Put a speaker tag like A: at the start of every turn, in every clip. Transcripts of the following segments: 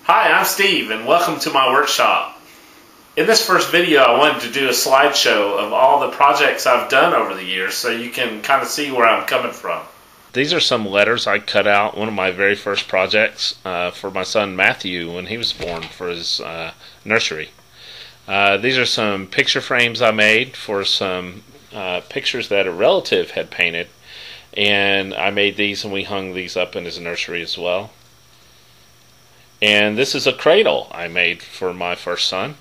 A: Hi, I'm Steve and welcome to my workshop. In this first video I wanted to do a slideshow of all the projects I've done over the years so you can kind of see where I'm coming from. These are some letters I cut out, one of my very first projects for my son Matthew when he was born for his nursery. These are some picture frames I made for some pictures that a relative had painted, and I made these and we hung these up in his nursery as well. And this is a cradle I made for my first son,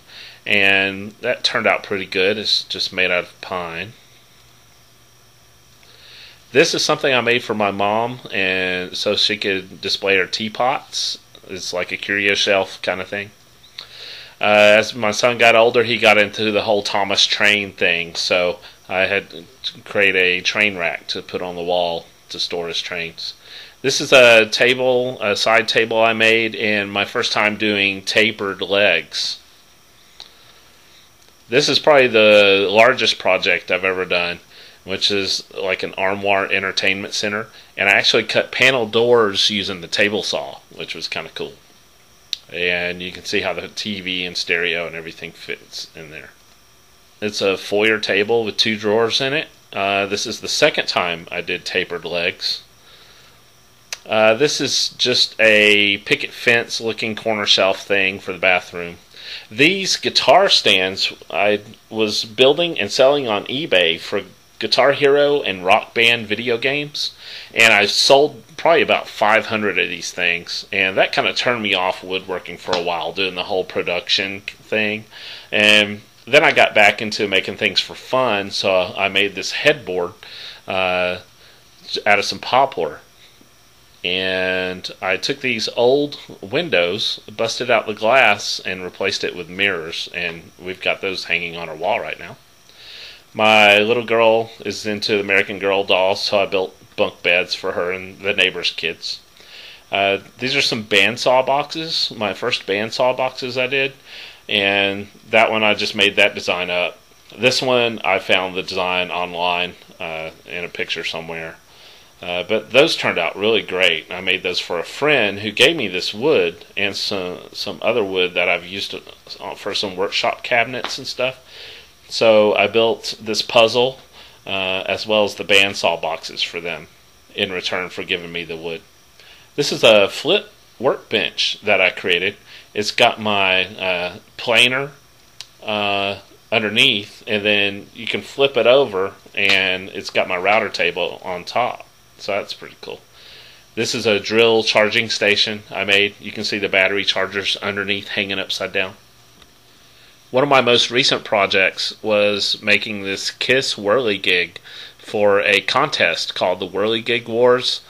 A: and that turned out pretty good. It's just made out of pine. This is something I made for my mom, and so she could display her teapots. It's like a curio shelf kind of thing. As my son got older, he got into the whole Thomas train thing, so I had to create a train rack to put on the wall to store his trains. This is a table, a side table I made in my first time doing tapered legs. This is probably the largest project I've ever done, which is like an armoire entertainment center. And I actually cut panel doors using the table saw, which was kind of cool. And you can see how the TV and stereo and everything fits in there. It's a foyer table with 2 drawers in it. This is the second time I did tapered legs. This is just a picket fence looking corner shelf thing for the bathroom. These guitar stands I was building and selling on eBay for Guitar Hero and Rock Band video games, and I sold probably about 500 of these things, and that kind of turned me off woodworking for a while, doing the whole production thing. And then I got back into making things for fun, so I made this headboard out of some poplar. And I took these old windows, busted out the glass, and replaced it with mirrors, and we've got those hanging on our wall right now. My little girl is into American Girl dolls, so I built bunk beds for her and the neighbors' kids. These are some bandsaw boxes, my first bandsaw boxes I did, and that one I just made that design up. This one I found the design online in a picture somewhere. But those turned out really great. I made those for a friend who gave me this wood and some other wood that I've used for some workshop cabinets and stuff. So I built this puzzle as well as the bandsaw boxes for them in return for giving me the wood. This is a flip workbench that I created. It's got my planer underneath, and then you can flip it over and it's got my router table on top. So that's pretty cool. This is a drill charging station I made. You can see the battery chargers underneath hanging upside down. One of my most recent projects was making this Kiss whirligig for a contest called the Whirligig Wars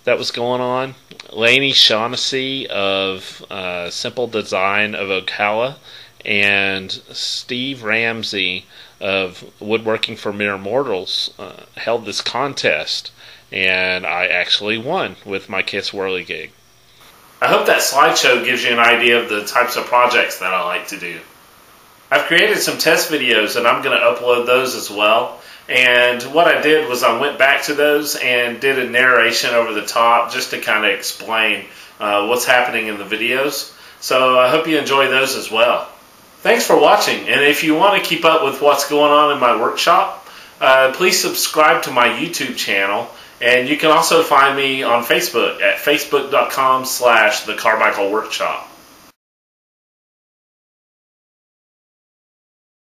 A: that was going on. Lainey Shaughnessy of Simple Design of Ocala and Steve Ramsey of Woodworking for Mere Mortals held this contest. And I actually won with my Kiss whirligig. I hope that slideshow gives you an idea of the types of projects that I like to do. I've created some test videos and I'm going to upload those as well. And what I did was I went back to those and did a narration over the top just to kind of explain what's happening in the videos. So I hope you enjoy those as well. Thanks for watching, and if you want to keep up with what's going on in my workshop, please subscribe to my YouTube channel. And you can also find me on Facebook at facebook.com/the Carmichael Workshop.